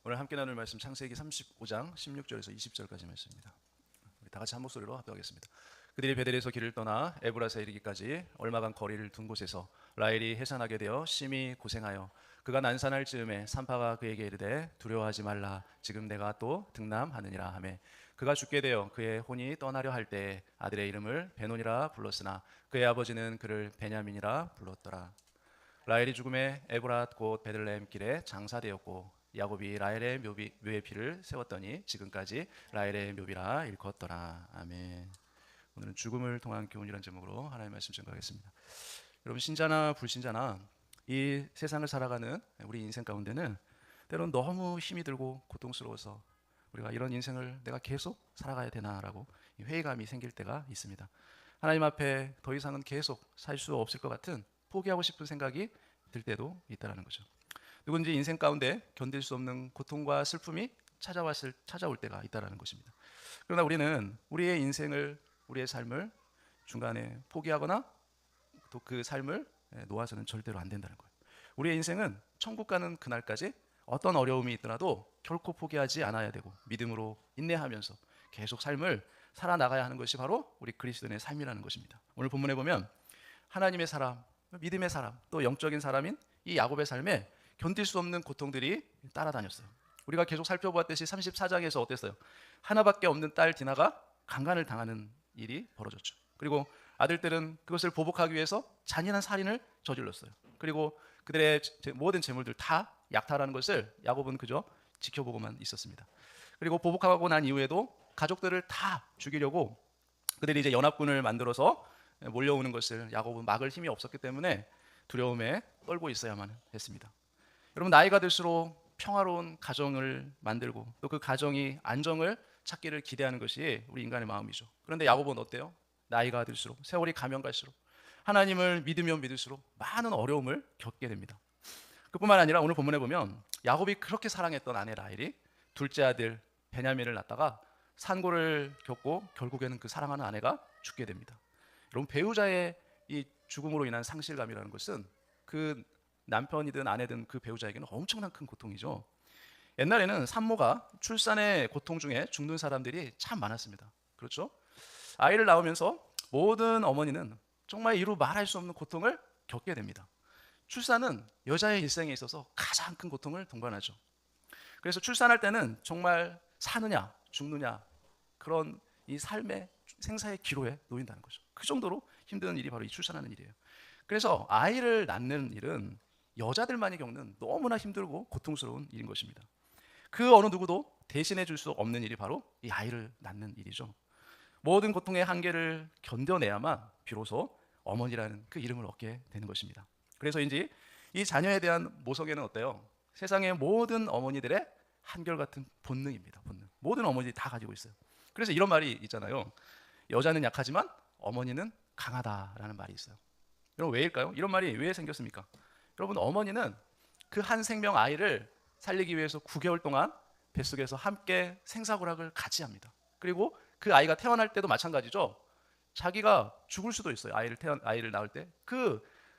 오늘 함께 나눌 말씀 창세기 35장 16절에서 20절까지 말씀입니다. 우리 다 같이 한 목소리로 합독하겠습니다. 그들이 베델에서 길을 떠나 에브라사에 이르기까지 얼마간 거리를 둔 곳에서 라헬이 해산하게 되어 심히 고생하여 그가 난산할 즈음에 산파가 그에게 이르되 두려워하지 말라 지금 내가 또 등남하느니라 하매 그가 죽게 되어 그의 혼이 떠나려 할 때에 아들의 이름을 베논이라 불렀으나 그의 아버지는 그를 베냐민이라 불렀더라. 라헬이 죽음에 에브랏 곧 베들레헴 길에 장사되었고 야곱이 라헬의 묘의 피를 세웠더니 지금까지 라헬의 묘비라 일컫더라. 아멘. 오늘은 죽음을 통한 교훈이라는 제목으로 하나님의 말씀 증거하겠습니다. 여러분, 신자나 불신자나 이 세상을 살아가는 우리 인생 가운데는 때로는 너무 힘이 들고 고통스러워서 우리가 이런 인생을 내가 계속 살아가야 되나라고 회의감이 생길 때가 있습니다. 하나님 앞에 더 이상은 계속 살 수 없을 것 같은 포기하고 싶은 생각이 들 때도 있다는 거죠. 누군지 인생 가운데 견딜 수 없는 고통과 슬픔이 찾아올 때가 있다는 것입니다. 그러나 우리는 우리의 인생을, 우리의 삶을 중간에 포기하거나 또 그 삶을 놓아서는 절대로 안 된다는 거예요. 우리의 인생은 천국 가는 그날까지 어떤 어려움이 있더라도 결코 포기하지 않아야 되고 믿음으로 인내하면서 계속 삶을 살아나가야 하는 것이 바로 우리 그리스도인의 삶이라는 것입니다. 오늘 본문에 보면 하나님의 사람, 믿음의 사람, 또 영적인 사람인 이 야곱의 삶에 견딜 수 없는 고통들이 따라다녔어요. 우리가 계속 살펴보았듯이 34장에서 어땠어요? 하나밖에 없는 딸 디나가 강간을 당하는 일이 벌어졌죠. 그리고 아들들은 그것을 보복하기 위해서 잔인한 살인을 저질렀어요. 그리고 그들의 모든 재물들 다 약탈하는 것을 야곱은 그저 지켜보고만 있었습니다. 그리고 보복하고 난 이후에도 가족들을 다 죽이려고 그들이 이제 연합군을 만들어서 몰려오는 것을 야곱은 막을 힘이 없었기 때문에 두려움에 떨고 있어야만 했습니다. 여러분, 나이가 들수록 평화로운 가정을 만들고 또 그 가정이 안정을 찾기를 기대하는 것이 우리 인간의 마음이죠. 그런데 야곱은 어때요? 나이가 들수록, 세월이 가면 갈수록, 하나님을 믿으면 믿을수록 많은 어려움을 겪게 됩니다. 그뿐만 아니라 오늘 본문에 보면 야곱이 그렇게 사랑했던 아내 라헬이 둘째 아들 베냐민을 낳다가 산고를 겪고 결국에는 그 사랑하는 아내가 죽게 됩니다. 여러분, 배우자의 이 죽음으로 인한 상실감이라는 것은 그 남편이든 아내든 그 배우자에게는 엄청난 큰 고통이죠. 옛날에는 산모가 출산의 고통 중에 죽는 사람들이 참 많았습니다. 그렇죠? 아이를 낳으면서 모든 어머니는 정말 이루 말할 수 없는 고통을 겪게 됩니다. 출산은 여자의 일생에 있어서 가장 큰 고통을 동반하죠. 그래서 출산할 때는 정말 사느냐 죽느냐 그런 이 삶의 생사의 기로에 놓인다는 거죠. 그 정도로 힘든 일이 바로 이 출산하는 일이에요. 그래서 아이를 낳는 일은 여자들만이 겪는 너무나 힘들고 고통스러운 일인 것입니다. 그 어느 누구도 대신해 줄 수 없는 일이 바로 이 아이를 낳는 일이죠. 모든 고통의 한계를 견뎌내야만 비로소 어머니라는 그 이름을 얻게 되는 것입니다. 그래서인지 이 자녀에 대한 모성애는 어때요? 세상의 모든 어머니들의 한결같은 본능입니다. 본능. 모든 어머니들이 다 가지고 있어요. 그래서 이런 말이 있잖아요. 여자는 약하지만 어머니는 강하다라는 말이 있어요. 여러분, 왜일까요? 이런 말이 왜 생겼습니까? 여러분, 어머니는 그 한 생명 아이를 살리기 위해서 9개월 동안 뱃속에서 함께 생사고락을 같이 합니다. 그리고 그 아이가 태어날 때도 마찬가지죠. 자기가 죽을 수도 있어요. 아이를 낳을 때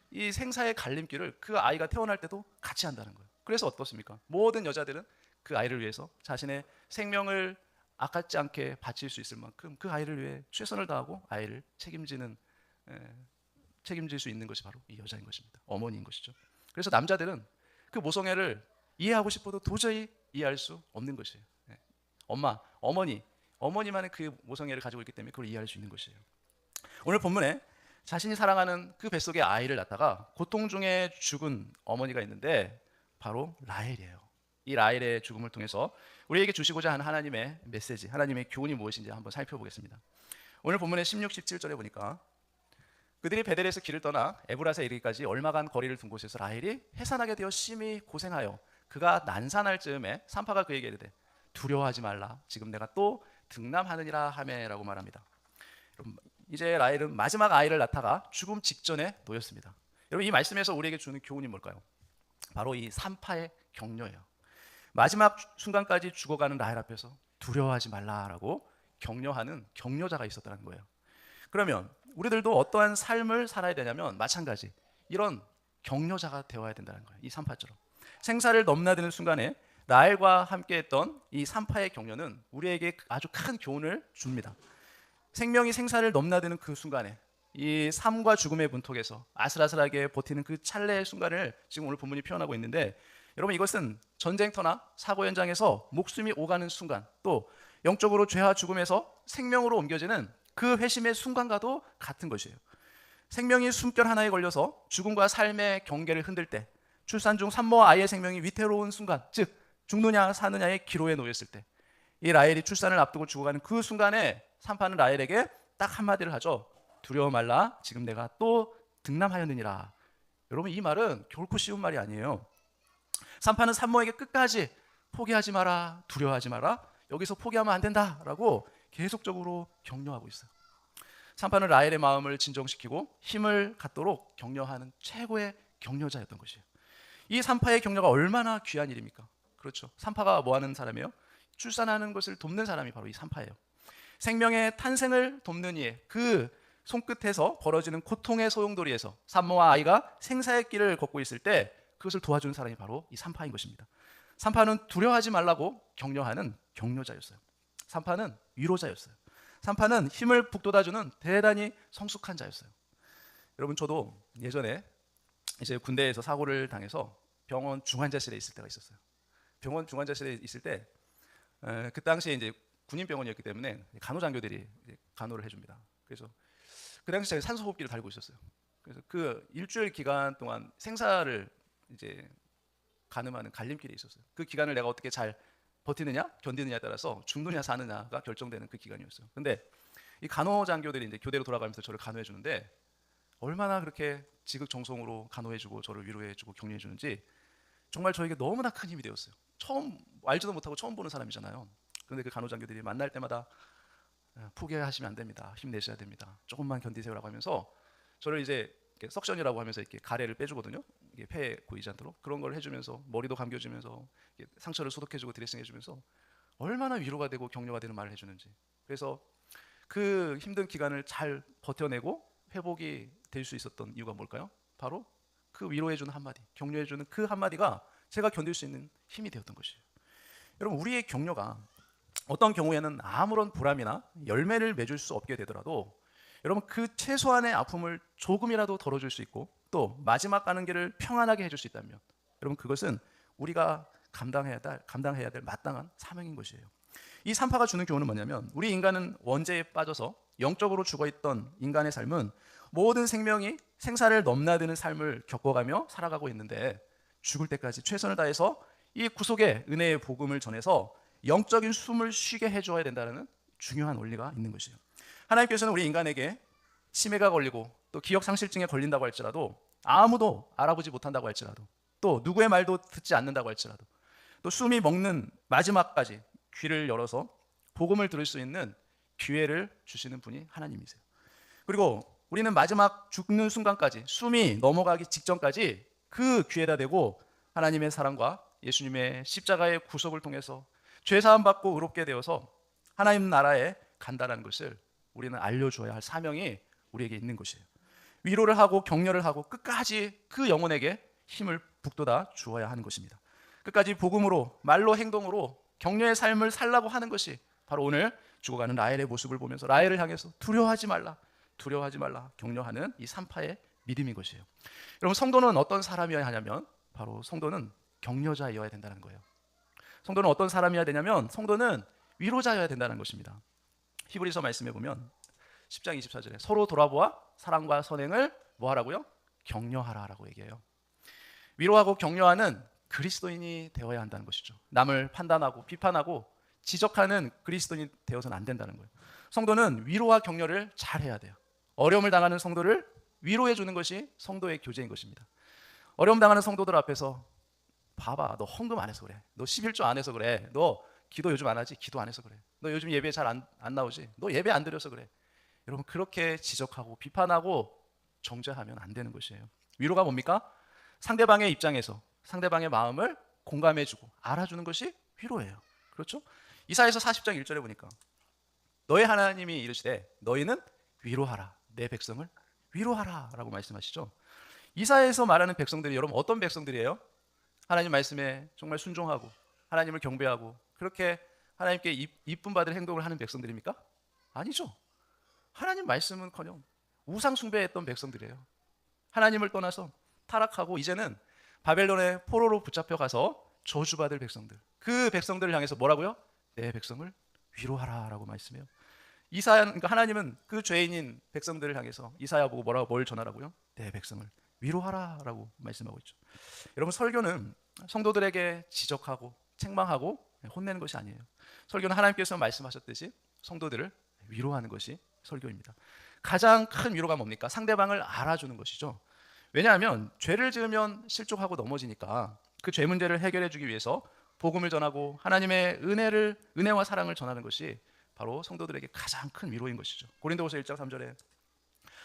이 생사의 갈림길을 그 아이가 태어날 때도 같이 한다는 거예요. 그래서 어떻습니까? 모든 여자들은 그 아이를 위해서 자신의 생명을 아깝지 않게 바칠 수 있을 만큼 그 아이를 위해 최선을 다하고 아이를 책임질 수 있는 것이 바로 이 여자인 것입니다. 어머니인 것이죠. 그래서 남자들은 그 모성애를 이해하고 싶어도 도저히 이해할 수 없는 것이에요. 어머니만의 그 모성애를 가지고 있기 때문에 그걸 이해할 수 있는 것이에요. 오늘 본문에 자신이 사랑하는 그 뱃속에 아이를 낳다가 고통 중에 죽은 어머니가 있는데 바로 라헬이에요. 이 라헬의 죽음을 통해서 우리에게 주시고자 하는 하나님의 메시지, 하나님의 교훈이 무엇인지 한번 살펴보겠습니다. 오늘 본문의 16, 17절에 보니까 그들이 베델에서 길을 떠나 에브라사에 이르기까지 얼마간 거리를 둔 곳에서 라헬이 해산하게 되어 심히 고생하여 그가 난산할 즈음에 산파가 그에게 이르되 두려워하지 말라 지금 내가 또 등남하느니라 하매라고 말합니다. 여러분, 이제 라헬은 마지막 아이를 낳다가 죽음 직전에 놓였습니다. 여러분, 이 말씀에서 우리에게 주는 교훈이 뭘까요? 바로 이 산파의 격려예요. 마지막 순간까지 죽어가는 라헬 앞에서 두려워하지 말라라고 격려하는 격려자가 있었다는 거예요. 그러면 우리들도 어떠한 삶을 살아야 되냐면 마찬가지 이런 격려자가 되어야 된다는 거예요. 이 산파처럼 생사를 넘나드는 순간에 라헬과 함께했던 이 산파의 격려는 우리에게 아주 큰 교훈을 줍니다. 생명이 생사를 넘나드는 그 순간에 이 삶과 죽음의 문턱에서 아슬아슬하게 버티는 그 찰나의 순간을 지금 오늘 본문이 표현하고 있는데, 여러분 이것은 전쟁터나 사고 현장에서 목숨이 오가는 순간, 또 영적으로 죄와 죽음에서 생명으로 옮겨지는 그 회심의 순간과도 같은 것이에요. 생명이 숨결 하나에 걸려서 죽음과 삶의 경계를 흔들 때, 출산 중 산모와 아이의 생명이 위태로운 순간, 즉 죽느냐 사느냐의 기로에 놓였을 때, 이 라헬이 출산을 앞두고 죽어가는 그 순간에 산파는 라헬에게 딱 한마디를 하죠. 두려워 말라, 지금 내가 또 등남하였느니라. 여러분 이 말은 결코 쉬운 말이 아니에요. 산파는 산모에게 끝까지 포기하지 마라, 두려워하지 마라, 여기서 포기하면 안 된다라고 계속적으로 격려하고 있어요. 산파는 라헬의 마음을 진정시키고 힘을 갖도록 격려하는 최고의 격려자였던 것이에요. 이 산파의 격려가 얼마나 귀한 일입니까? 그렇죠. 산파가 뭐 하는 사람이에요? 출산하는 것을 돕는 사람이 바로 이 산파예요. 생명의 탄생을 돕는 이의 그 손끝에서 벌어지는 고통의 소용돌이에서 산모와 아이가 생사의 길을 걷고 있을 때 그것을 도와주는 사람이 바로 이 산파인 것입니다. 산파는 두려워하지 말라고 격려하는 격려자였어요. 산파는 위로자였어요. 산파는 힘을 북돋아주는 대단히 성숙한 자였어요. 여러분 저도 예전에 이제 군대에서 사고를 당해서 병원 중환자실에 있을 때가 있었어요. 병원 중환자실에 있을 때 그 당시에 이제 군인병원이었기 때문에 간호장교들이 간호를 해줍니다. 그래서 그 당시 제가 산소호흡기를 달고 있었어요. 그래서 그 일주일 기간 동안 생사를 이제 가늠하는 갈림길에 있었어요. 그 기간을 내가 어떻게 잘 버티느냐, 견디느냐에 따라서 죽느냐 사느냐가 결정되는 그 기간이었어요. 근데 이 간호장교들이 이제 교대로 돌아가면서 저를 간호해 주는데 얼마나 그렇게 지극정성으로 간호해주고 저를 위로해주고 격려해주는지 정말 저에게 너무나 큰 힘이 되었어요. 처음 알지도 못하고 처음 보는 사람이잖아요. 그런데 그 간호장교들이 만날 때마다 포기하시면 안 됩니다. 힘내셔야 됩니다. 조금만 견디세요라고 하면서 저를 이제 석션이라고 하면서 이렇게 가래를 빼주거든요. 이게 폐에 고이지 않도록 그런 걸 해주면서 머리도 감겨주면서 상처를 소독해주고 드레싱해주면서 얼마나 위로가 되고 격려가 되는 말을 해주는지. 그래서 그 힘든 기간을 잘 버텨내고 회복이 될 수 있었던 이유가 뭘까요? 바로 그 위로해주는 한마디, 격려해주는 그 한마디가 제가 견딜 수 있는 힘이 되었던 것이에요. 여러분 우리의 격려가 어떤 경우에는 아무런 보람이나 열매를 맺을 수 없게 되더라도 여러분 그 최소한의 아픔을 조금이라도 덜어줄 수 있고 또 마지막 가는 길을 평안하게 해줄 수 있다면 여러분 그것은 우리가 감당해야 될 마땅한 사명인 것이에요. 이 산파가 주는 교훈은 뭐냐면 우리 인간은 원죄에 빠져서 영적으로 죽어있던 인간의 삶은 모든 생명이 생사를 넘나드는 삶을 겪어가며 살아가고 있는데 죽을 때까지 최선을 다해서 이 구속의 은혜의 복음을 전해서 영적인 숨을 쉬게 해줘야 된다는 중요한 원리가 있는 것이에요. 하나님께서는 우리 인간에게 치매가 걸리고 또 기억상실증에 걸린다고 할지라도 아무도 알아보지 못한다고 할지라도 또 누구의 말도 듣지 않는다고 할지라도 또 숨이 먹는 마지막까지 귀를 열어서 복음을 들을 수 있는 기회를 주시는 분이 하나님이세요. 그리고 우리는 마지막 죽는 순간까지 숨이 넘어가기 직전까지 그 귀에다 대고 하나님의 사랑과 예수님의 십자가의 구속을 통해서 죄사함 받고 의롭게 되어서 하나님 나라에 간다는 것을 우리는 알려줘야 할 사명이 우리에게 있는 것이에요. 위로를 하고 격려를 하고 끝까지 그 영혼에게 힘을 북돋아 주어야 하는 것입니다. 끝까지 복음으로 말로 행동으로 격려의 삶을 살라고 하는 것이 바로 오늘 죽어가는 라헬의 모습을 보면서 라헬을 향해서 두려워하지 말라 격려하는 이 산파의 믿음인 것이에요. 여러분 성도는 어떤 사람이어야 하냐면 바로 성도는 격려자여야 된다는 거예요. 성도는 어떤 사람이어야 되냐면 성도는 위로자여야 된다는 것입니다. 히브리서 말씀해 보면 10장 24절에 서로 돌아보아 사랑과 선행을 뭐 하라고요? 격려하라라고 얘기해요. 위로하고 격려하는 그리스도인이 되어야 한다는 것이죠. 남을 판단하고 비판하고 지적하는 그리스도인이 되어서는 안 된다는 거예요. 성도는 위로와 격려를 잘 해야 돼요. 어려움을 당하는 성도를 위로해 주는 것이 성도의 교제인 것입니다. 어려움 당하는 성도들 앞에서 봐봐, 너 헌금 안 해서 그래. 너 11조 안 해서 그래. 너 기도 요즘 안 하지? 기도 안 해서 그래. 너 요즘 예배 잘 안 나오지? 너 예배 안 드려서 그래. 여러분 그렇게 지적하고 비판하고 정죄하면 안 되는 것이에요. 위로가 뭡니까? 상대방의 입장에서 상대방의 마음을 공감해주고 알아주는 것이 위로예요. 그렇죠? 이사야서 40장 1절에 보니까 너의 하나님이 이르시되 너희는 위로하라. 내 백성을 위로하라 라고 말씀하시죠. 이사야에서 말하는 백성들이 여러분 어떤 백성들이에요? 하나님 말씀에 정말 순종하고 하나님을 경배하고 그렇게 하나님께 이쁨 받을 행동을 하는 백성들입니까? 아니죠. 하나님 말씀은커녕 우상 숭배했던 백성들이에요. 하나님을 떠나서 타락하고 이제는 바벨론의 포로로 붙잡혀가서 저주받을 백성들, 그 백성들을 향해서 뭐라고요? 내 백성을 위로하라라고 말씀해요. 이사야, 그러니까 하나님은 그 죄인인 백성들을 향해서 이사야 보고 뭐라고 뭘 전하라고요? 내 백성을 위로하라라고 말씀하고 있죠. 여러분, 설교는 성도들에게 지적하고 책망하고 혼내는 것이 아니에요. 설교는 하나님께서 말씀하셨듯이 성도들을 위로하는 것이 설교입니다. 가장 큰 위로가 뭡니까? 상대방을 알아주는 것이죠. 왜냐하면 죄를 지으면 실족하고 넘어지니까 그 죄 문제를 해결해 주기 위해서 복음을 전하고 하나님의 은혜와 사랑을 전하는 것이 바로 성도들에게 가장 큰 위로인 것이죠. 고린도후서 1장 3절에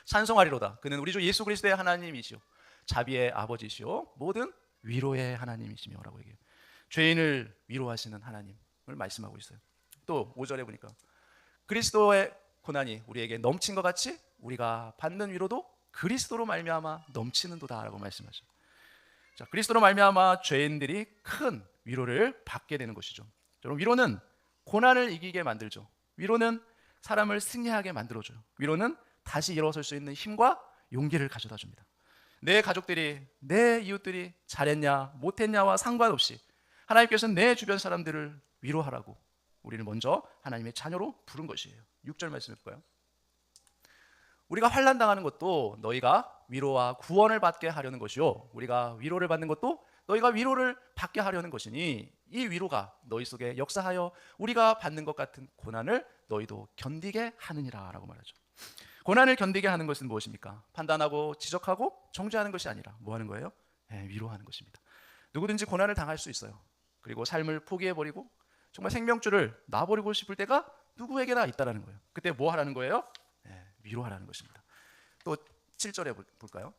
찬송하리로다. 그는 우리 주 예수 그리스도의 하나님이시오, 자비의 아버지시오, 모든 위로의 하나님이시며라고 얘기해요. 죄인을 위로하시는 하나님을 말씀하고 있어요. 또 5절에 보니까 그리스도의 고난이 우리에게 넘친 것 같이 우리가 받는 위로도 그리스도로 말미암아 넘치는도다라고 말씀하죠. 자, 그리스도로 말미암아 죄인들이 큰 위로를 받게 되는 것이죠. 여러분, 위로는 고난을 이기게 만들죠. 위로는 사람을 승리하게 만들어줘요. 위로는 다시 일어설 수 있는 힘과 용기를 가져다 줍니다. 내 가족들이, 내 이웃들이 잘했냐 못했냐와 상관없이 하나님께서는 내 주변 사람들을 위로하라고 우리를 먼저 하나님의 자녀로 부른 것이에요. 6절 말씀 볼까요? 우리가 환난당하는 것도 너희가 위로와 구원을 받게 하려는 것이요, 우리가 위로를 받는 것도 너희가 위로를 받게 하려는 것이니 이 위로가 너희 속에 역사하여 우리가 받는 것 같은 고난을 너희도 견디게 하느니라 라고 말하죠. 고난을 견디게 하는 것은 무엇입니까? 판단하고 지적하고 정죄하는 것이 아니라 뭐 하는 거예요? 위로하는 것입니다. 누구든지 고난을 당할 수 있어요. 그리고 삶을 포기해버리고 정말 생명줄을 놔버리고 싶을 때가 누구에게나 있다라는 거예요. 그때 뭐 하라는 거예요? 위로하라는 것입니다. 또 7절에 볼까요?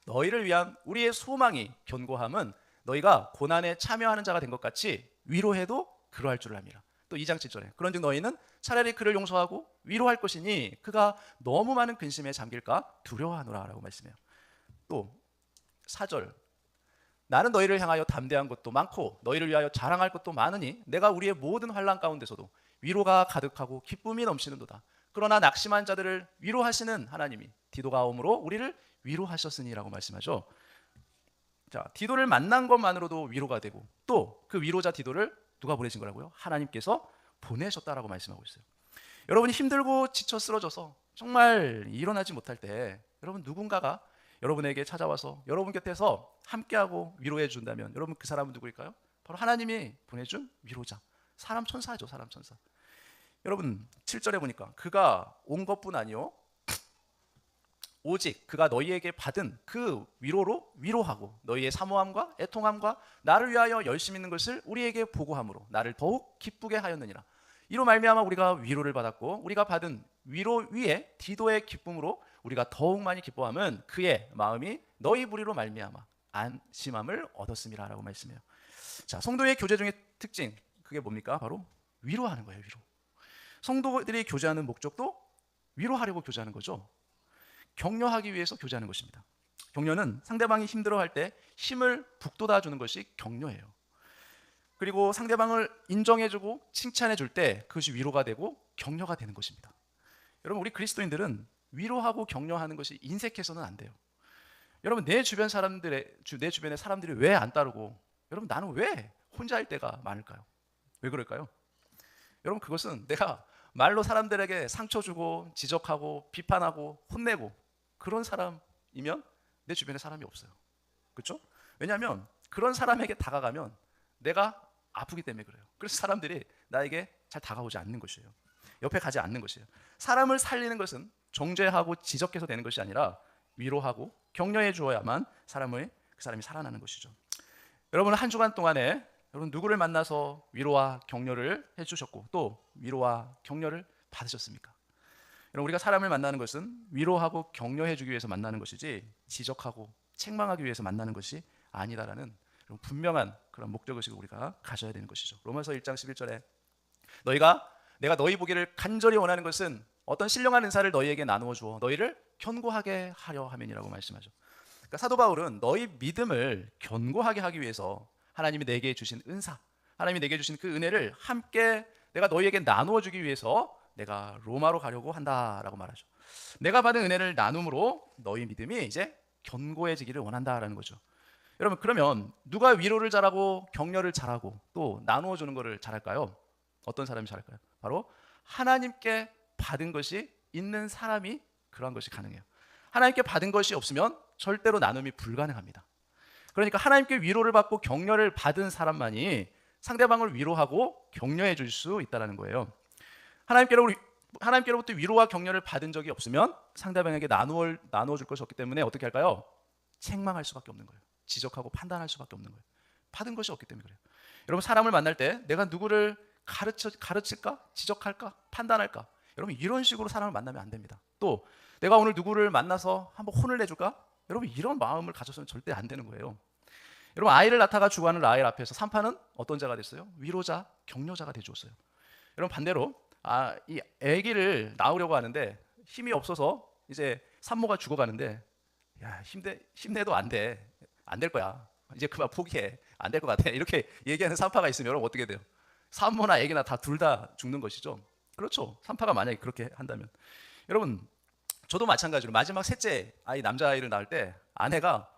너희를 위한 우리의 소망이 견고함은 너희가 고난에 참여하는 자가 된 것 같이 위로해도 그러할 줄 압니다. 또 2장 7절에 그런즉 너희는 차라리 그를 용서하고 위로할 것이니 그가 너무 많은 근심에 잠길까 두려워하노라 라고 말씀해요. 또 4절 나는 너희를 향하여 담대한 것도 많고 너희를 위하여 자랑할 것도 많으니 내가 우리의 모든 환난 가운데서도 위로가 가득하고 기쁨이 넘치는도다. 그러나 낙심한 자들을 위로하시는 하나님이 디도가 오므로 우리를 위로하셨으니라고 말씀하죠. 자, 디도를 만난 것만으로도 위로가 되고 또 그 위로자 디도를 누가 보내신 거라고요? 하나님께서 보내셨다라고 말씀하고 있어요. 여러분이 힘들고 지쳐 쓰러져서 정말 일어나지 못할 때 여러분 누군가가 여러분에게 찾아와서 여러분 곁에서 함께하고 위로해 준다면 여러분 그 사람은 누구일까요? 바로 하나님이 보내준 위로자, 사람 천사죠. 사람 천사. 여러분 7절에 보니까 그가 온 것뿐 아니요 오직 그가 너희에게 받은 그 위로로 위로하고 너희의 사모함과 애통함과 나를 위하여 열심 있는 것을 우리에게 보고함으로 나를 더욱 기쁘게 하였느니라. 이로 말미암아 우리가 위로를 받았고 우리가 받은 위로 위에 디도의 기쁨으로 우리가 더욱 많이 기뻐함은 그의 마음이 너희 무리로 말미암아 안심함을 얻었음이라 라고 말씀해요. 자, 성도의 교제 중에 특징 그게 뭡니까? 바로 위로하는 거예요. 위로. 성도들이 교제하는 목적도 위로하려고 교제하는 거죠. 격려하기 위해서 교제하는 것입니다. 격려는 상대방이 힘들어할 때 힘을 북돋아 주는 것이 격려예요. 그리고 상대방을 인정해주고 칭찬해줄 때 그것이 위로가 되고 격려가 되는 것입니다. 여러분, 우리 그리스도인들은 위로하고 격려하는 것이 인색해서는 안 돼요. 여러분, 내 주변의 사람들이 왜 안 따르고 여러분 나는 왜 혼자 할 때가 많을까요? 왜 그럴까요? 여러분, 그것은 내가 말로 사람들에게 상처 주고 지적하고 비판하고 혼내고 그런 사람이면 내 주변에 사람이 없어요. 그렇죠? 왜냐하면 그런 사람에게 다가가면 내가 아프기 때문에 그래요. 그래서 사람들이 나에게 잘 다가오지 않는 것이에요. 옆에 가지 않는 것이에요. 사람을 살리는 것은 정죄하고 지적해서 되는 것이 아니라 위로하고 격려해 주어야만 그 사람이 살아나는 것이죠. 여러분, 한 주간 동안에 여러분 누구를 만나서 위로와 격려를 해주셨고 또 위로와 격려를 받으셨습니까? 여러분, 우리가 사람을 만나는 것은 위로하고 격려해주기 위해서 만나는 것이지 지적하고 책망하기 위해서 만나는 것이 아니다라는 분명한 그런 목적의식을 우리가 가져야 되는 것이죠. 로마서 1장 11절에 내가 너희 보기를 간절히 원하는 것은 어떤 신령한 은사를 너희에게 나누어 주어 너희를 견고하게 하려 함이니라고 말씀하죠. 그러니까 사도 바울은 너희 믿음을 견고하게 하기 위해서 하나님이 내게 주신 은사, 하나님이 내게 주신 그 은혜를 함께 내가 너희에게 나누어 주기 위해서 내가 로마로 가려고 한다라고 말하죠. 내가 받은 은혜를 나눔으로 너희 믿음이 이제 견고해지기를 원한다라는 거죠. 여러분, 그러면 누가 위로를 잘하고 격려를 잘하고 또 나누어 주는 것을 잘할까요? 어떤 사람이 잘할까요? 바로 하나님께 받은 것이 있는 사람이 그러한 것이 가능해요. 하나님께 받은 것이 없으면 절대로 나눔이 불가능합니다. 그러니까 하나님께 위로를 받고 격려를 받은 사람만이 상대방을 위로하고 격려해 줄 수 있다는 거예요. 하나님께로부터 위로와 격려를 받은 적이 없으면 상대방에게 나누어 줄 것이 없기 때문에 어떻게 할까요? 책망할 수밖에 없는 거예요. 지적하고 판단할 수밖에 없는 거예요. 받은 것이 없기 때문에 그래요. 여러분, 사람을 만날 때 내가 누구를 가르칠까? 지적할까? 판단할까? 여러분, 이런 식으로 사람을 만나면 안 됩니다. 또 내가 오늘 누구를 만나서 한번 혼을 내줄까? 여러분, 이런 마음을 가져서는 절대 안 되는 거예요. 여러분, 아이를 낳다가 죽어가는 라헬 앞에서 산파는 어떤 자가 됐어요? 위로자, 격려자가 되주었어요. 여러분, 반대로 이 아기를 낳으려고 하는데 힘이 없어서 이제 산모가 죽어가는데, 야, 힘내도 안 돼, 안 될 거야, 이제 그만 포기해, 안 될 것 같아, 이렇게 얘기하는 산파가 있으면 여러분 어떻게 돼요? 산모나 아기나 둘 다 죽는 것이죠. 그렇죠. 산파가 만약에 그렇게 한다면. 여러분, 저도 마찬가지로 마지막 셋째 아이, 남자아이를 낳을 때 아내가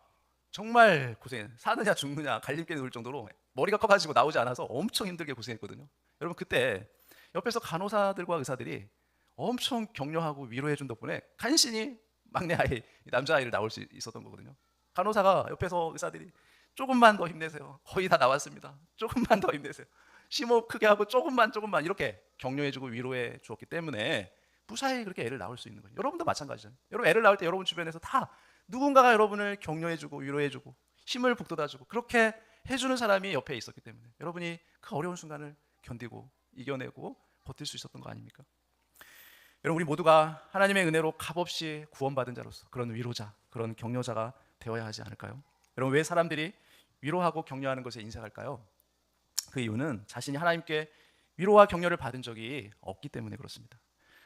정말 고생해, 사느냐 죽느냐 갈림길에 놓을 정도로 머리가 커가지고 나오지 않아서 엄청 힘들게 고생했거든요. 여러분, 그때 옆에서 간호사들과 의사들이 엄청 격려하고 위로해준 덕분에 간신히 막내 아이, 남자아이를 낳을 수 있었던 거거든요. 간호사가 옆에서 의사들이 조금만 더 힘내세요, 거의 다 나왔습니다, 조금만 더 힘내세요, 심호흡 크게 하고 조금만 이렇게 격려해주고 위로해 주었기 때문에 무사히 그렇게 애를 낳을 수 있는 거예요. 여러분도 마찬가지잖아요. 여러분, 애를 낳을 때 여러분 주변에서 다 누군가가 여러분을 격려해주고 위로해주고 힘을 북돋아주고 그렇게 해주는 사람이 옆에 있었기 때문에 여러분이 그 어려운 순간을 견디고 이겨내고 버틸 수 있었던 거 아닙니까? 여러분, 우리 모두가 하나님의 은혜로 값없이 구원받은 자로서 그런 위로자, 그런 격려자가 되어야 하지 않을까요? 여러분, 왜 사람들이 위로하고 격려하는 것에 인색할까요? 그 이유는 자신이 하나님께 위로와 격려를 받은 적이 없기 때문에 그렇습니다.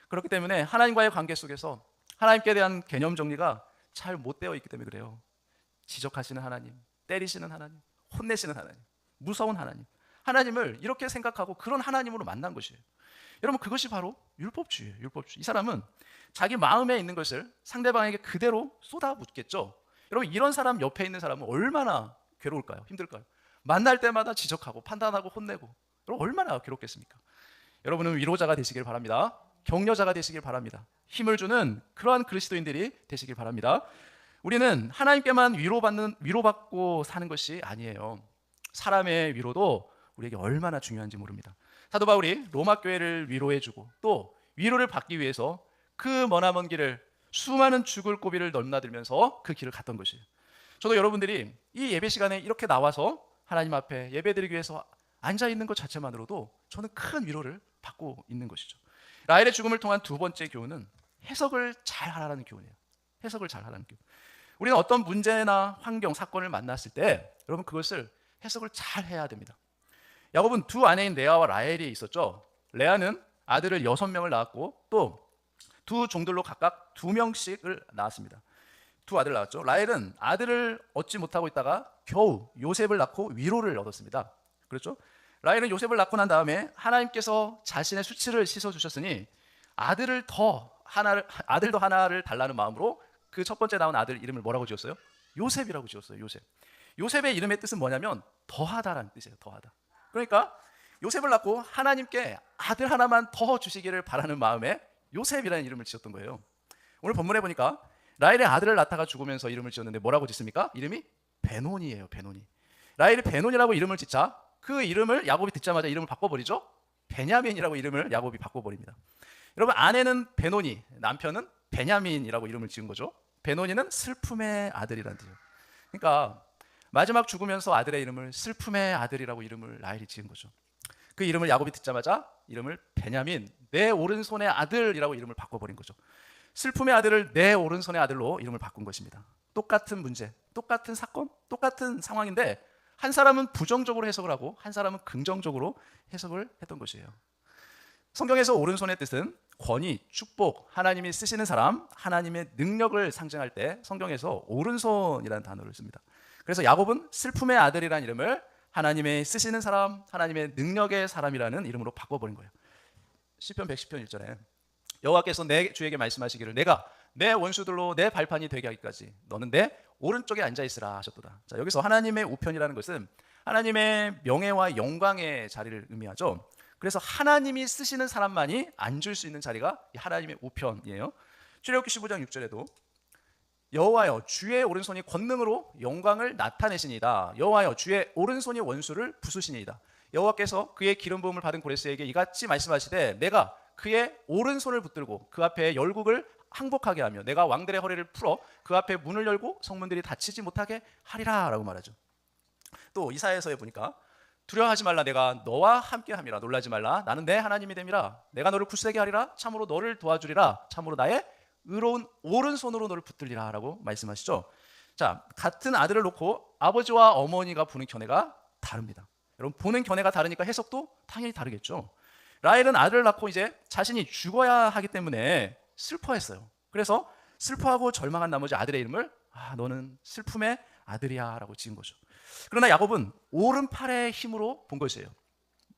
그렇기 때문에 하나님과의 관계 속에서 하나님께 대한 개념 정리가 잘 못 되어 있기 때문에 그래요. 지적하시는 하나님, 때리시는 하나님, 혼내시는 하나님, 무서운 하나님, 하나님을 이렇게 생각하고 그런 하나님으로 만난 것이에요. 여러분, 그것이 바로 율법주의예요. 율법주의. 이 사람은 자기 마음에 있는 것을 상대방에게 그대로 쏟아붓겠죠. 여러분, 이런 사람 옆에 있는 사람은 얼마나 괴로울까요? 힘들까요? 만날 때마다 지적하고 판단하고 혼내고, 여러분 얼마나 괴롭겠습니까? 여러분은 위로자가 되시길 바랍니다. 격려자가 되시길 바랍니다. 힘을 주는 그러한 그리스도인들이 되시길 바랍니다. 우리는 하나님께만 위로받고 사는 것이 아니에요. 사람의 위로도 우리에게 얼마나 중요한지 모릅니다. 사도 바울이 로마 교회를 위로해주고 또 위로를 받기 위해서 그 머나먼 길을 수많은 죽을 고비를 넘나들면서 그 길을 갔던 것이에요. 저도 여러분들이 이 예배 시간에 이렇게 나와서 하나님 앞에 예배드리기 위해서 앉아 있는 것 자체만으로도 저는 큰 위로를 받고 있는 것이죠. 라헬의 죽음을 통한 두 번째 교훈은 해석을 잘 하라는 교훈이에요. 해석을 잘 하라는 교훈. 우리는 어떤 문제나 환경, 사건을 만났을 때 여러분 그것을 해석을 잘 해야 됩니다. 야곱은 두 아내인 레아와 라헬이 있었죠. 레아는 아들을 6명을 낳았고 또 두 종들로 각각 2명씩을 낳았습니다. 두 아들을 낳았죠. 라헬은 아들을 얻지 못하고 있다가 겨우 요셉을 낳고 위로를 얻었습니다. 그렇죠? 라헬은 요셉을 낳고 난 다음에 하나님께서 자신의 수치를 씻어주셨으니 아들도 하나를 달라는 마음으로 그 첫 번째 낳은 아들 이름을 뭐라고 지었어요? 요셉이라고 지었어요. 요셉. 요셉의 이름의 뜻은 뭐냐면 더하다라는 뜻이에요. 더하다. 그러니까 요셉을 낳고 하나님께 아들 하나만 더 주시기를 바라는 마음에 요셉이라는 이름을 지었던 거예요. 오늘 본문에 보니까 라헬의 아들을 낳다가 죽으면서 이름을 지었는데 뭐라고 짓습니까? 이름이 베논이에요. 베논이. 라헬이 베논이라고 이름을 짓자 그 이름을 야곱이 듣자마자 이름을 바꿔버리죠. 베냐민이라고 이름을 야곱이 바꿔버립니다. 여러분, 아내는 베논이, 남편은 베냐민이라고 이름을 지은 거죠. 베논이는 슬픔의 아들이라는 뜻이에요. 그러니까 마지막 죽으면서 아들의 이름을 슬픔의 아들이라고 이름을 라헬이 지은 거죠. 그 이름을 야곱이 듣자마자 이름을 베냐민, 내 오른손의 아들이라고 이름을 바꿔버린 거죠. 슬픔의 아들을 내 오른손의 아들로 이름을 바꾼 것입니다. 똑같은 문제, 똑같은 사건, 똑같은 상황인데 한 사람은 부정적으로 해석을 하고 한 사람은 긍정적으로 해석을 했던 것이에요. 성경에서 오른손의 뜻은 권위, 축복, 하나님이 쓰시는 사람, 하나님의 능력을 상징할 때 성경에서 오른손이라는 단어를 씁니다. 그래서 야곱은 슬픔의 아들이라는 이름을 하나님의 쓰시는 사람, 하나님의 능력의 사람이라는 이름으로 바꿔버린 거예요. 시편 110편 1절에 여호와께서 내 주에게 말씀하시기를 내가 내 원수들로 내 발판이 되게 하기까지 너는 내 오른쪽에 앉아 있으라 하셨도다. 자, 여기서 하나님의 우편이라는 것은 하나님의 명예와 영광의 자리를 의미하죠. 그래서 하나님이 쓰시는 사람만이 앉을 수 있는 자리가 하나님의 우편이에요. 출애굽기 15장 6절에도 여호와여 주의 오른손이 권능으로 영광을 나타내시니이다. 여호와여 주의 오른손이 원수를 부수시니이다. 여호와께서 그의 기름 부음을 받은 고레스에게 이같이 말씀하시되 내가 그의 오른손을 붙들고 그 앞에 열국을 항복하게 하며 내가 왕들의 허리를 풀어 그 앞에 문을 열고 성문들이 닫히지 못하게 하리라 라고 말하죠. 또 이사야서에 보니까 두려워하지 말라 내가 너와 함께함이라 놀라지 말라 나는 내 하나님이 됨이라 내가 너를 굳세게 하리라 참으로 너를 도와주리라 참으로 나의 의로운 오른손으로 너를 붙들리라 라고 말씀하시죠. 자, 같은 아들을 놓고 아버지와 어머니가 보는 견해가 다릅니다. 여러분 보는 견해가 다르니까 해석도 당연히 다르겠죠. 라헬은 아들을 낳고 이제 자신이 죽어야 하기 때문에 슬퍼했어요. 그래서 슬퍼하고 절망한 나머지 아들의 이름을 너는 슬픔의 아들이야 라고 지은 거죠. 그러나 야곱은 오른팔의 힘으로 본 것이에요.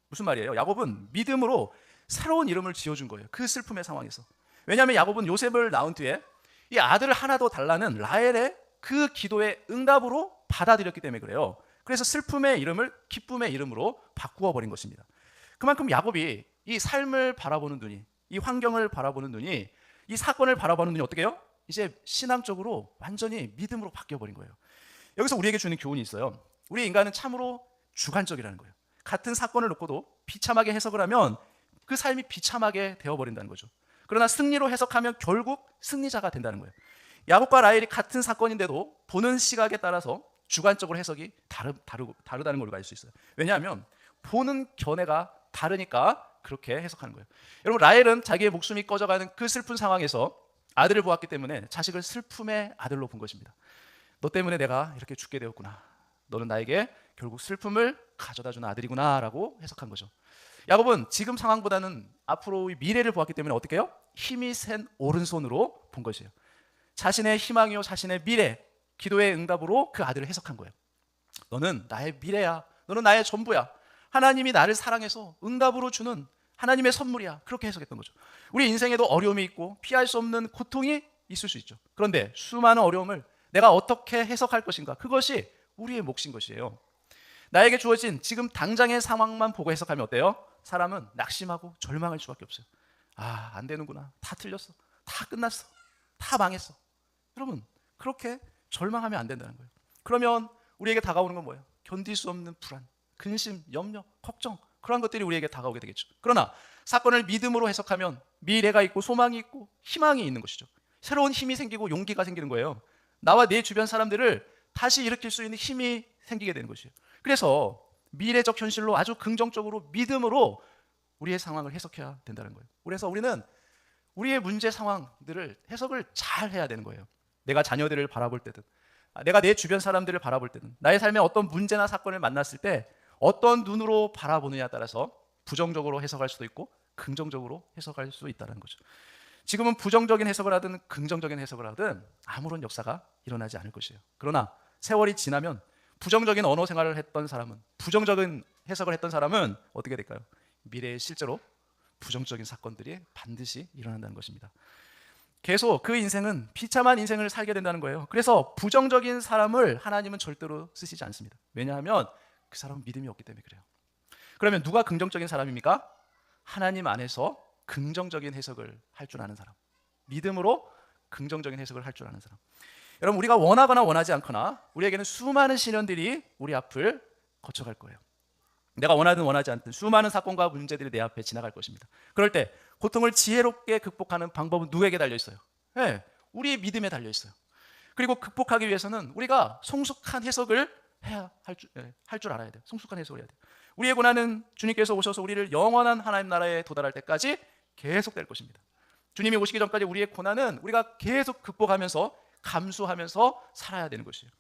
무슨 말이에요? 야곱은 믿음으로 새로운 이름을 지어준 거예요. 그 슬픔의 상황에서. 왜냐하면 야곱은 요셉을 낳은 뒤에 이 아들을 하나 더 달라는 라헬의 그 기도의 응답으로 받아들였기 때문에 그래요. 그래서 슬픔의 이름을 기쁨의 이름으로 바꾸어 버린 것입니다. 그만큼 야곱이 이 삶을 바라보는 눈이, 이 환경을 바라보는 눈이, 이 사건을 바라보는 눈이 어떻게 해요? 이제 신앙적으로 완전히 믿음으로 바뀌어 버린 거예요. 여기서 우리에게 주는 교훈이 있어요. 우리 인간은 참으로 주관적이라는 거예요. 같은 사건을 놓고도 비참하게 해석을 하면 그 삶이 비참하게 되어버린다는 거죠. 그러나 승리로 해석하면 결국 승리자가 된다는 거예요. 야곱과 라헬이 같은 사건인데도 보는 시각에 따라서 주관적으로 해석이 다르다는 걸 알 수 있어요. 왜냐하면 보는 견해가 다르니까 그렇게 해석하는 거예요. 여러분 라헬은 자기의 목숨이 꺼져가는 그 슬픈 상황에서 아들을 보았기 때문에 자식을 슬픔의 아들로 본 것입니다. 너 때문에 내가 이렇게 죽게 되었구나. 너는 나에게 결국 슬픔을 가져다주는 아들이구나 라고 해석한 거죠. 야곱은 지금 상황보다는 앞으로의 미래를 보았기 때문에 어떻게 해요? 힘이 센 오른손으로 본 것이에요. 자신의 희망이요 자신의 미래, 기도의 응답으로 그 아들을 해석한 거예요. 너는 나의 미래야. 너는 나의 전부야. 하나님이 나를 사랑해서 응답으로 주는 하나님의 선물이야. 그렇게 해석했던 거죠. 우리 인생에도 어려움이 있고 피할 수 없는 고통이 있을 수 있죠. 그런데 수많은 어려움을 내가 어떻게 해석할 것인가? 그것이 우리의 몫인 것이에요. 나에게 주어진 지금 당장의 상황만 보고 해석하면 어때요? 사람은 낙심하고 절망할 수밖에 없어요. 안 되는구나. 다 틀렸어. 다 끝났어. 다 망했어. 여러분 그렇게 절망하면 안 된다는 거예요. 그러면 우리에게 다가오는 건 뭐예요? 견딜 수 없는 불안, 근심, 염려, 걱정 그런 것들이 우리에게 다가오게 되겠죠. 그러나 사건을 믿음으로 해석하면 미래가 있고 소망이 있고 희망이 있는 것이죠. 새로운 힘이 생기고 용기가 생기는 거예요. 나와 내 주변 사람들을 다시 일으킬 수 있는 힘이 생기게 되는 것이에요. 그래서 미래적 현실로 아주 긍정적으로 믿음으로 우리의 상황을 해석해야 된다는 거예요. 그래서 우리는 우리의 문제 상황들을 해석을 잘 해야 되는 거예요. 내가 자녀들을 바라볼 때든 내가 내 주변 사람들을 바라볼 때든 나의 삶에 어떤 문제나 사건을 만났을 때 어떤 눈으로 바라보느냐에 따라서 부정적으로 해석할 수도 있고 긍정적으로 해석할 수 있다는 거죠. 지금은 부정적인 해석을 하든 긍정적인 해석을 하든 아무런 역사가 일어나지 않을 것이에요. 그러나 세월이 지나면 부정적인 언어 생활을 했던 사람은, 부정적인 해석을 했던 사람은 어떻게 될까요? 미래에 실제로 부정적인 사건들이 반드시 일어난다는 것입니다. 계속 그 인생은 비참한 인생을 살게 된다는 거예요. 그래서 부정적인 사람을 하나님은 절대로 쓰시지 않습니다. 왜냐하면 그 사람은 믿음이 없기 때문에 그래요. 그러면 누가 긍정적인 사람입니까? 하나님 안에서 긍정적인 해석을 할 줄 아는 사람, 믿음으로 긍정적인 해석을 할 줄 아는 사람. 여러분 우리가 원하거나 원하지 않거나 우리에게는 수많은 시련들이 우리 앞을 거쳐갈 거예요. 내가 원하든 원하지 않든 수많은 사건과 문제들이 내 앞에 지나갈 것입니다. 그럴 때 고통을 지혜롭게 극복하는 방법은 누구에게 달려 있어요? 네, 우리의 믿음에 달려 있어요. 그리고 극복하기 위해서는 우리가 성숙한 해석을 해야 할 줄 알아야 돼요. 성숙한 해석을 해야 돼요. 우리의 고난은 주님께서 오셔서 우리를 영원한 하나님 나라에 도달할 때까지 계속될 것입니다. 주님이 오시기 전까지 우리의 고난은 우리가 계속 극복하면서 감수하면서 살아야 되는 것이에요.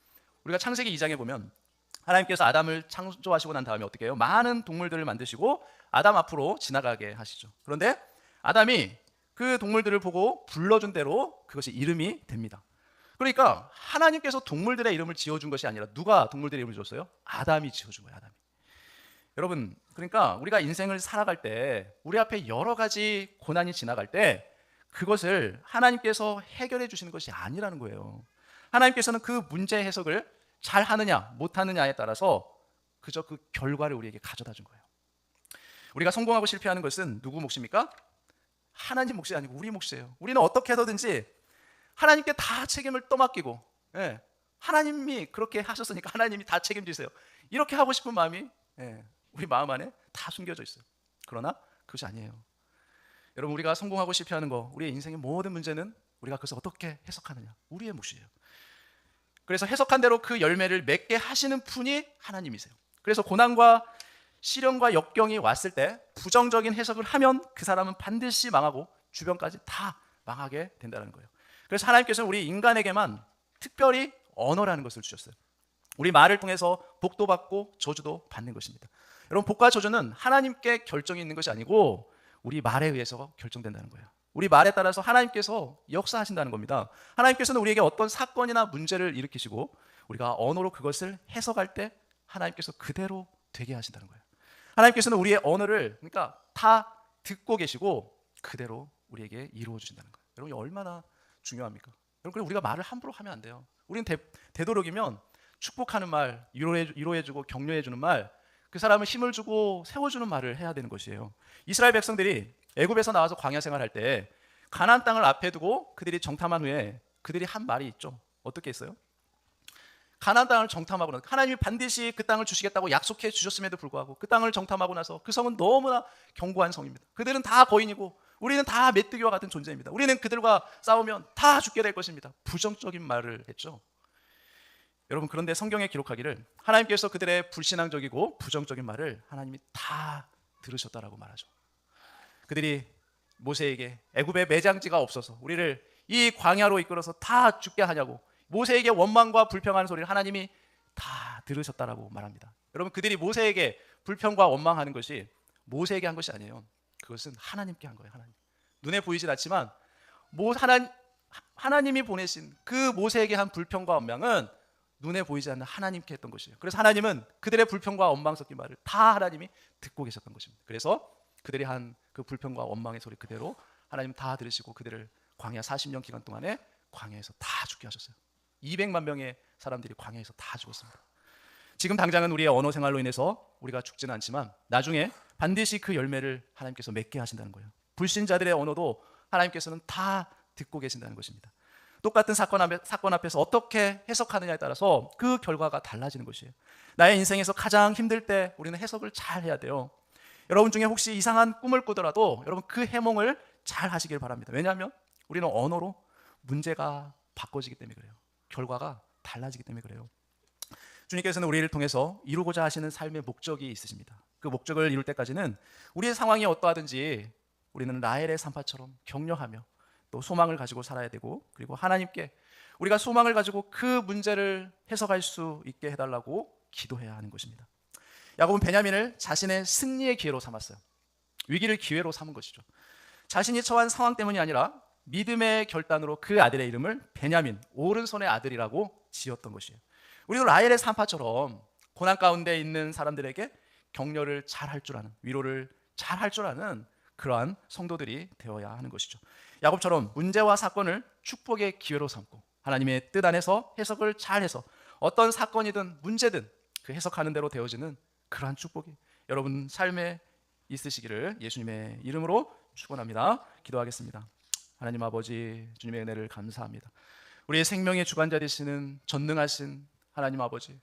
우리가 창세기 2장에 보면 하나님께서 아담을 창조하시고 난 다음에 어떻게 해요? 많은 동물들을 만드시고 아담 앞으로 지나가게 하시죠. 그런데 아담이 그 동물들을 보고 불러준 대로 그것이 이름이 됩니다. 그러니까 하나님께서 동물들의 이름을 지어준 것이 아니라 누가 동물들의 이름을 지었어요? 아담이 지어준 거예요. 아담이. 여러분, 그러니까 우리가 인생을 살아갈 때 우리 앞에 여러 가지 고난이 지나갈 때 그것을 하나님께서 해결해 주시는 것이 아니라는 거예요. 하나님께서는 그 문제 해석을 잘 하느냐 못 하느냐에 따라서 그저 그 결과를 우리에게 가져다 준 거예요. 우리가 성공하고 실패하는 것은 누구 몫입니까? 하나님 몫이 아니고 우리 몫이에요. 우리는 어떻게 해서든지 하나님께 다 책임을 떠맡기고, 예, 하나님이 그렇게 하셨으니까 하나님이 다 책임지세요, 이렇게 하고 싶은 마음이, 예, 우리 마음 안에 다 숨겨져 있어요. 그러나 그것이 아니에요. 여러분, 우리가 성공하고 실패하는 거, 우리의 인생의 모든 문제는 우리가 그것을 어떻게 해석하느냐, 우리의 몫이에요. 그래서 해석한 대로 그 열매를 맺게 하시는 분이 하나님이세요. 그래서 고난과 시련과 역경이 왔을 때 부정적인 해석을 하면 그 사람은 반드시 망하고 주변까지 다 망하게 된다는 거예요. 그래서 하나님께서는 우리 인간에게만 특별히 언어라는 것을 주셨어요. 우리 말을 통해서 복도 받고 저주도 받는 것입니다. 여러분, 복과 저주는 하나님께 결정이 있는 것이 아니고 우리 말에 의해서 결정된다는 거예요. 우리 말에 따라서 하나님께서 역사하신다는 겁니다. 하나님께서는 우리에게 어떤 사건이나 문제를 일으키시고 우리가 언어로 그것을 해석할 때 하나님께서 그대로 되게 하신다는 거예요. 하나님께서는 우리의 언어를, 그러니까 다 듣고 계시고 그대로 우리에게 이루어 주신다는 거예요. 여러분, 얼마나 중요합니까? 여러분, 우리가 말을 함부로 하면 안 돼요. 우리는 되도록이면 축복하는 말, 위로해주고 격려해주는 말, 그 사람을 힘을 주고 세워주는 말을 해야 되는 것이에요. 이스라엘 백성들이 애굽에서 나와서 광야 생활할 때 가나안 땅을 앞에 두고 그들이 정탐한 후에 그들이 한 말이 있죠. 어떻게 했어요? 가나안 땅을 정탐하고 나서 하나님이 반드시 그 땅을 주시겠다고 약속해 주셨음에도 불구하고 그 땅을 정탐하고 나서 그 성은 너무나 견고한 성입니다. 그들은 다 거인이고 우리는 다 메뚜기와 같은 존재입니다. 우리는 그들과 싸우면 다 죽게 될 것입니다. 부정적인 말을 했죠. 여러분, 그런데 성경에 기록하기를 하나님께서 그들의 불신앙적이고 부정적인 말을 하나님이 다 들으셨다라고 말하죠. 그들이 모세에게 애굽에 매장지가 없어서 우리를 이 광야로 이끌어서 다 죽게 하냐고 모세에게 원망과 불평하는 소리를 하나님이 다 들으셨다라고 말합니다. 여러분, 그들이 모세에게 불평과 원망하는 것이 모세에게 한 것이 아니에요. 그것은 하나님께 한 거예요. 하나님. 눈에 보이진 않지만 하나님이 보내신 그 모세에게 한 불평과 원망은 눈에 보이지 않는 하나님께 했던 것이에요. 그래서 하나님은 그들의 불평과 원망 섞인 말을 다 하나님이 듣고 계셨던 것입니다. 그래서 그들이 한 그 불평과 원망의 소리 그대로 하나님 다 들으시고 그들을 광야 40년 기간 동안에 광야에서 다 죽게 하셨어요. 200만 명의 사람들이 광야에서 다 죽었습니다. 지금 당장은 우리의 언어 생활로 인해서 우리가 죽지는 않지만 나중에 반드시 그 열매를 하나님께서 맺게 하신다는 거예요. 불신자들의 언어도 하나님께서는 다 듣고 계신다는 것입니다. 똑같은 사건 앞에서 어떻게 해석하느냐에 따라서 그 결과가 달라지는 것이에요. 나의 인생에서 가장 힘들 때 우리는 해석을 잘 해야 돼요. 여러분 중에 혹시 이상한 꿈을 꾸더라도 여러분 그 해몽을 잘 하시길 바랍니다. 왜냐하면 우리는 언어로 문제가 바꿔지기 때문에 그래요. 결과가 달라지기 때문에 그래요. 주님께서는 우리를 통해서 이루고자 하시는 삶의 목적이 있으십니다. 그 목적을 이룰 때까지는 우리의 상황이 어떠하든지 우리는 라헬의 산파처럼 격려하며 또 소망을 가지고 살아야 되고, 그리고 하나님께 우리가 소망을 가지고 그 문제를 해석할 수 있게 해달라고 기도해야 하는 것입니다. 야곱은 베냐민을 자신의 승리의 기회로 삼았어요. 위기를 기회로 삼은 것이죠. 자신이 처한 상황 때문이 아니라 믿음의 결단으로 그 아들의 이름을 베냐민, 오른손의 아들이라고 지었던 것이에요. 우리도 라헬의 산파처럼 고난 가운데 있는 사람들에게 격려를 잘 할 줄 아는, 위로를 잘 할 줄 아는 그러한 성도들이 되어야 하는 것이죠. 야곱처럼 문제와 사건을 축복의 기회로 삼고 하나님의 뜻 안에서 해석을 잘해서 어떤 사건이든 문제든 그 해석하는 대로 되어지는 그러한 축복이 여러분 삶에 있으시기를 예수님의 이름으로 축원합니다. 기도하겠습니다. 하나님 아버지, 주님의 은혜를 감사합니다. 우리의 생명의 주관자 되시는 전능하신 하나님 아버지,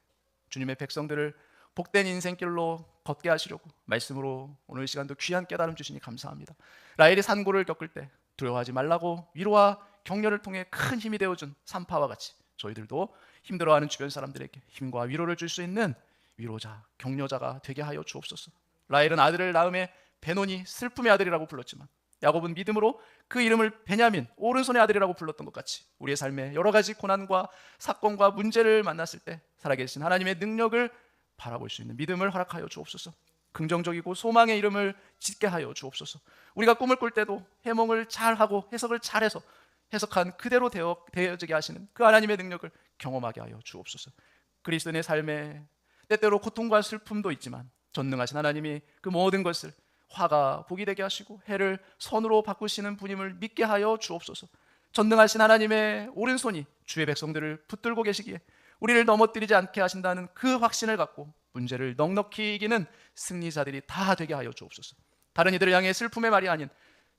주님의 백성들을 복된 인생길로 걷게 하시려고 말씀으로 오늘 이 시간도 귀한 깨달음 주시니 감사합니다. 라헬이 산고를 겪을 때 두려워하지 말라고 위로와 격려를 통해 큰 힘이 되어준 산파와 같이 저희들도 힘들어하는 주변 사람들에게 힘과 위로를 줄 수 있는 위로자, 격려자가 되게 하여 주옵소서. 라헬은 아들을 낳음에 베노니 슬픔의 아들이라고 불렀지만 야곱은 믿음으로 그 이름을 베냐민, 오른손의 아들이라고 불렀던 것 같이 우리의 삶에 여러 가지 고난과 사건과 문제를 만났을 때 살아계신 하나님의 능력을 바라볼 수 있는 믿음을 허락하여 주옵소서. 긍정적이고 소망의 이름을 짓게 하여 주옵소서. 우리가 꿈을 꿀 때도 해몽을 잘하고 해석을 잘해서 해석한 그대로 되어지게 하시는 그 하나님의 능력을 경험하게 하여 주옵소서. 그리스도인의 삶에 때때로 고통과 슬픔도 있지만 전능하신 하나님이 그 모든 것을 화가 복이 되게 하시고 해를 선으로 바꾸시는 분임을 믿게 하여 주옵소서. 전능하신 하나님의 오른손이 주의 백성들을 붙들고 계시기에 우리를 넘어뜨리지 않게 하신다는 그 확신을 갖고 문제를 넉넉히 이기는 승리자들이 다 되게 하여 주옵소서. 다른 이들을 향해 슬픔의 말이 아닌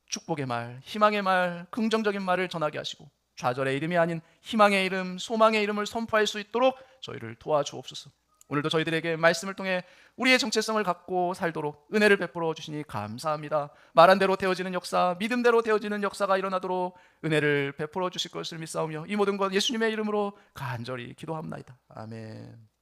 축복의 말, 희망의 말, 긍정적인 말을 전하게 하시고 좌절의 이름이 아닌 희망의 이름, 소망의 이름을 선포할 수 있도록 저희를 도와주옵소서. 오늘도 저희들에게 말씀을 통해 우리의 정체성을 갖고 살도록 은혜를 베풀어 주시니 감사합니다. 말한 대로 되어지는 역사, 믿음대로 되어지는 역사가 일어나도록 은혜를 베풀어 주실 것을 믿사오며 이 모든 것 예수님의 이름으로 간절히 기도합나이다. 아멘.